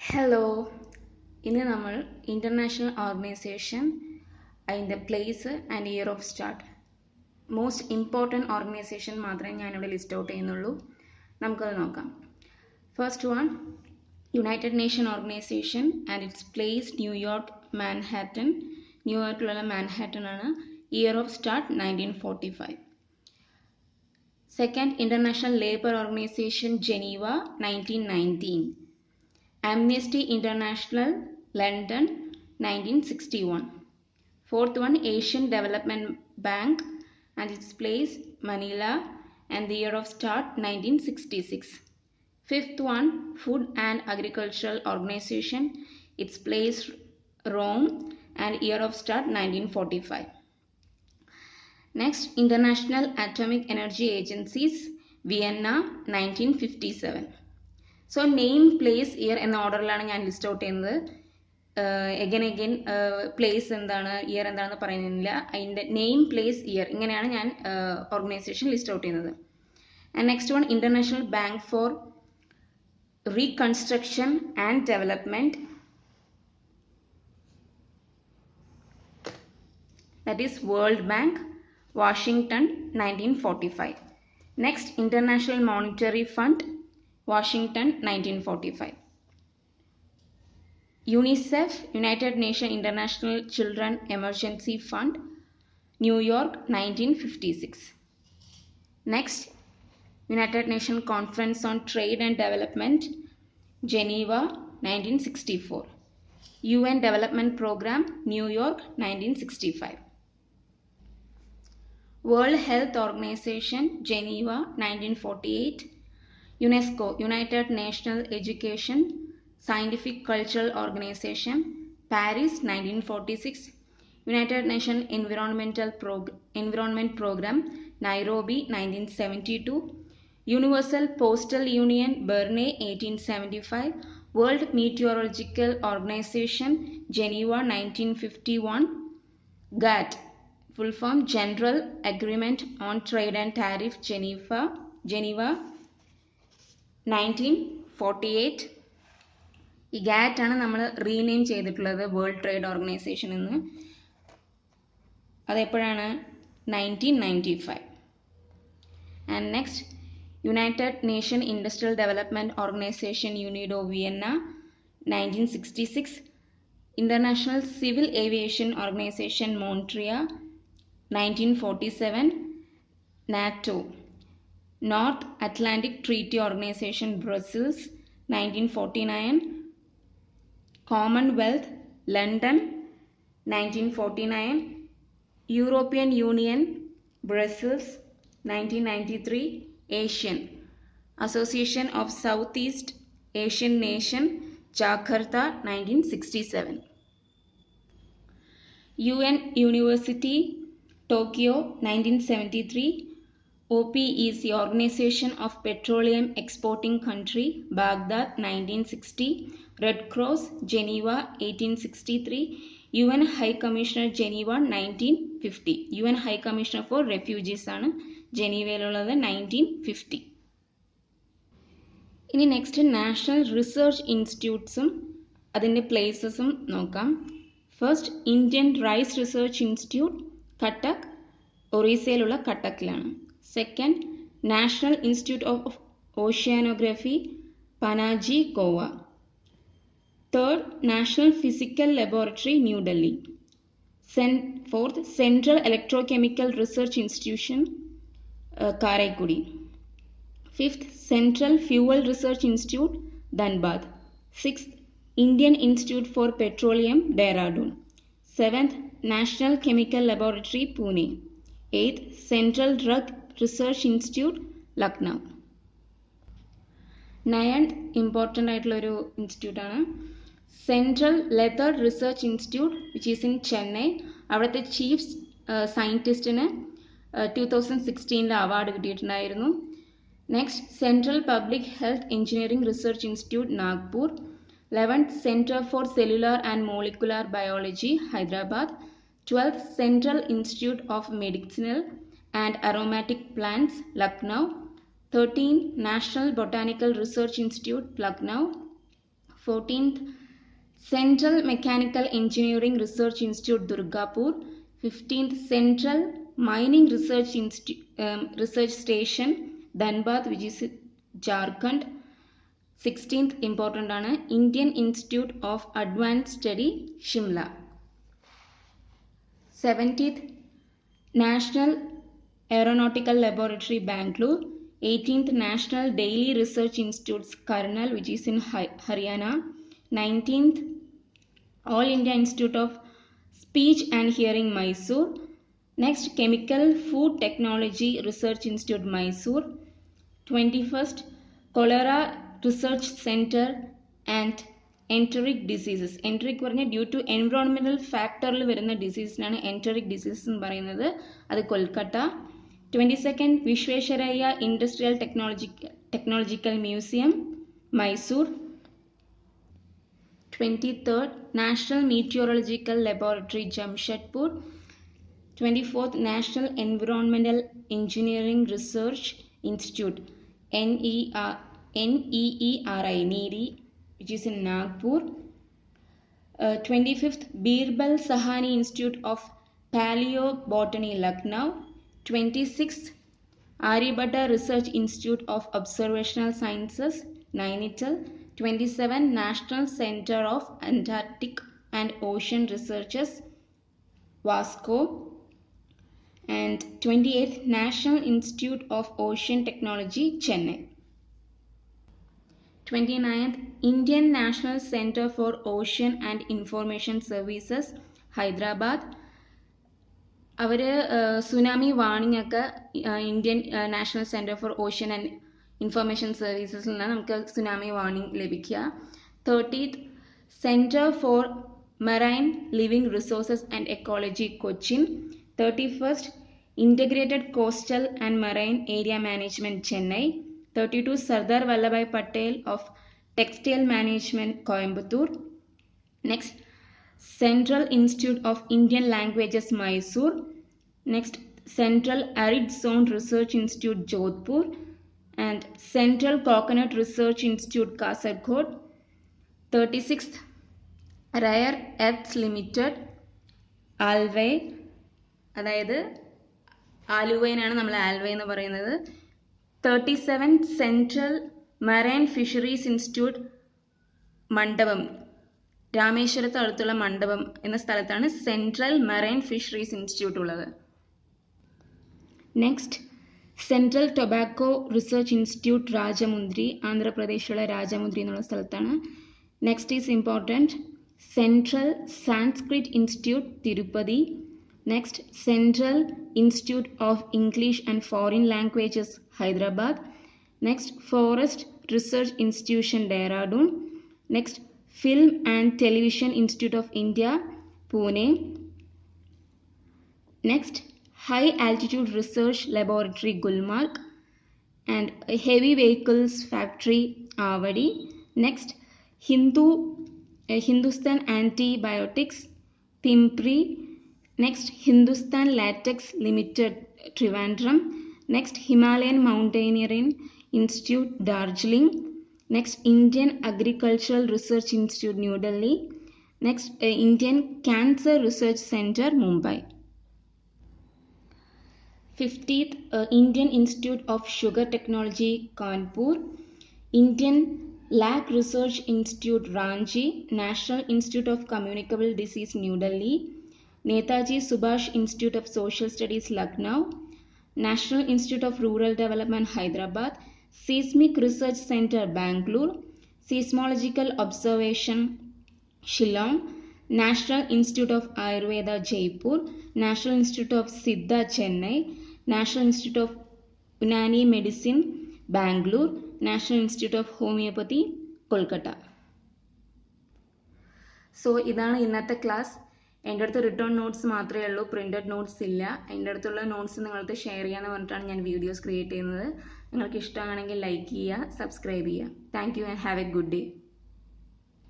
Hello, ഇന്ന് നമ്മൾ international organization അതിൻ്റെ place and year of start most important organization മാത്രമേ ഞാനിവിടെ ലിസ്റ്റ് ഔട്ട് ചെയ്യുന്നുള്ളൂ. നമുക്കത് നോക്കാം. First one, United Nation Organization and its place New York Manhattan. ന്യൂയോർക്കിലുള്ള മാൻഹാറ്റൻ ആണ്. Year of start 1945. Second, International Labour Organization Geneva 1919. Amnesty International, London, 1961. Fourth one, Asian Development Bank and its place, Manila, and the year of start, 1966. Fifth one, Food and Agricultural Organization, its place, Rome, and year of start, 1945. Next, International Atomic Energy Agencies, Vienna, 1957. So name place year എന്ന ഓർഡറിലാണ് ഞാൻ list out ചെയ്യുന്നത്. എഗൻ place എന്താണ്, year എന്താണെന്ന് പറയുന്നില്ല. അതിൻ്റെ name place year ഇങ്ങനെയാണ് ഞാൻ organisation list out ചെയ്യുന്നത്. And next one, International Bank for Reconstruction and Development, that is World Bank, Washington, 1945. Next, International Monetary Fund, Washington, 1945. UNICEF, United Nations International Children Emergency Fund, New York, 1956. Next, United Nations Conference on Trade and Development, Geneva, 1964. UN Development Program, New York, 1965. World Health Organization, Geneva, 1948. UNESCO, United National Education Scientific Cultural Organization, Paris, 1946. United Nations Environment Program, Nairobi, 1972. Universal Postal Union, Berne, 1875. World Meteorological Organization, Geneva, 1951. GATT, full form General Agreement on Trade and Tariff, Geneva, 1948. ഈ GATT ആണ് നമ്മൾ rename ചെയ്തിട്ടുള്ളത് world Trade Organization എന്ന്. അതെപ്പോഴാണ്? 1995. And next, United Nation Industrial Development Organization UNIDO, Vienna, 1966. International Civil Aviation Organization Montreal, 1947. NATO, North Atlantic Treaty Organization, Brussels, 1949. Commonwealth, London, 1949. European Union, Brussels, 1993. Asian Association of Southeast Asian Nation, Jakarta, 1967. UN University, Tokyo, 1973. OPEC, Organization of Petroleum Exporting Country, Baghdad, 1960. Red Cross, Geneva, 1863. UN High Commissioner, Geneva, 1950. UN High Commissioner for Refugees ആണ് ജനീവയിലുള്ളത്, 1950. ഇനി next, national research ഇൻസ്റ്റിറ്റ്യൂട്ട്സും അതിൻ്റെ പ്ലേസസും നോക്കാം. First, Indian Rice Research Institute, Cuttack, ഒറീസയിലുള്ള കട്ടക്കിലാണ്. Second, National Institute of Oceanography, Panaji, Goa. Third, National Physical Laboratory, New Delhi. Fourth, Central Electrochemical Research Institution, Karaikudi. Fifth, Central Fuel Research Institute, Dhanbad. Sixth, Indian Institute for Petroleum, Dehradun. Seventh, National Chemical Laboratory, Pune. Eighth, Central Drug Research Institute, Lucknow. Ninth important ആയിട്ടുള്ളൊരു ഇൻസ്റ്റിറ്റ്യൂട്ടാണ് Central Leather Research Institute, which is in Chennai. അവിടുത്തെ chief സയൻറ്റിസ്റ്റിന് 2016 award കിട്ടിയിട്ടുണ്ടായിരുന്നു. Next, Central Public Health Engineering Research Institute, Nagpur. 11th, Centre for Cellular and Molecular Biology, Hyderabad. 12th, Central Institute of Medicinal and Aromatic Plants, Lucknow. 13, National Botanical Research Institute, Lucknow. 14th Central Mechanical Engineering Research Institute, Durgapur. 15th Central Mining Research Station, Dhanbad, which is Jharkhand. 16th important ആണ് Indian Institute of Advanced Study, Shimla. 17th National Aeronautical Laboratory, Bangalore. 18th National Daily Research Institute, Karnal, which is in Haryana. 19th All India Institute of Speech and Hearing, Mysore. Next, Chemical Food Technology Research Institute, Mysore. 21st Cholera Research Center and Enteric Diseases. Enteric പറഞ്ഞാൽ due to environmental ഫാക്ടറിൽ വരുന്ന ഡിസീസിനാണ് enteric disease എന്ന് പറയുന്നത്. അത് Kolkata. 22nd Visvesvaraya industrial technological museum, Mysore. 23rd National Meteorological Laboratory, Jamshedpur. 24th National Environmental Engineering Research Institute, NEERI, which is in Nagpur. 25th Birbal Sahani Institute of Paleobotany, Lucknow. 26th Aryabhatta Research Institute of Observational Sciences, Nainital. 27 National Center of Antarctic and Ocean Researches, Vasco. And 28th National Institute of Ocean Technology, Chennai. 29th Indian National Center for Ocean and Information Services, Hyderabad. അവർ tsunami warning ഒക്കെ Indian National Centre for Ocean and Information സർവീസസിൽ നിന്നാണ് നമുക്ക് tsunami warning ലഭിക്കുക. 30th Centre for Marine Living Resources and Ecology, Cochin. 31st Integrated Coastal and Marine Area Management, Chennai. 32 Sardar Vallabhbhai Patel of Textile Management, Coimbatore. Next, Central Institute of Indian Languages, Mysore. Next, Central Arid Zone Research Institute, Jodhpur. And Central Coconut Research Institute, Kasaragod. 36th Rare Earths Limited, Alvay. അതായത് ആലുവയിനാണ് നമ്മൾ ആൽവേ എന്ന് പറയുന്നത്. 37 central Marine Fisheries institute, മണ്ഡപം, രാമേശ്വരത്ത് അടുത്തുള്ള മണ്ഡപം എന്ന സ്ഥലത്താണ് Central Marine Fisheries Institute ഉള്ളത്. Next, Central Tobacco Research Institute, Rajahmundry, ആന്ധ്രാപ്രദേശിലുള്ള രാജമുന്ദ്രി എന്നുള്ള സ്ഥലത്താണ്. Next is important, Central Sanskrit Institute, Tirupati. Next, Central Institute of English and Foreign Languages, Hyderabad. Next, Forest Research Institution, Dehradun. Next, Film and Television Institute of India, Pune. Next, High Altitude Research Laboratory, Gulmarg. And Heavy Vehicles Factory, Avadi. Next, Hindustan Antibiotics, Pimpri. Next, Hindustan Latex Limited, Trivandrum. Next, Himalayan Mountaineering Institute, Darjeeling. Next, Indian Agricultural Research Institute, New Delhi. Next, Indian Cancer Research Center, Mumbai. 50th Indian Institute of Sugar Technology, Kanpur. Indian Lac Research Institute, Ranchi. National Institute of Communicable Disease, New Delhi. Netaji Subhash Institute of Social Studies, Lucknow. National Institute of Rural Development, Hyderabad. Seismic Research Center, Bangalore. Seismological Observation, Shillong. National Institute of Ayurveda, Jaipur. National Institute of Siddha, Chennai. National Institute of Unani Medicine, Bangalore. National Institute of Homeopathy, Kolkata. So, ഇതാണ് ഇന്നത്തെ class. എൻ്റെ അടുത്ത് return notes മാത്രമേ ഉള്ളൂ, printed notes ഇല്ല. എൻ്റെ അടുത്തുള്ള notes നിങ്ങൾക്ക് ഷെയർ ചെയ്യാമെന്ന് പറഞ്ഞിട്ടാണ് ഞാൻ വീഡിയോസ് ക്രിയേറ്റ് ചെയ്യുന്നത്. നിങ്ങൾക്ക് ഇഷ്ടമാണെങ്കിൽ ലൈക്ക് ചെയ്യുക, സബ്സ്ക്രൈബ് ചെയ്യുക. Thank you and have A good day.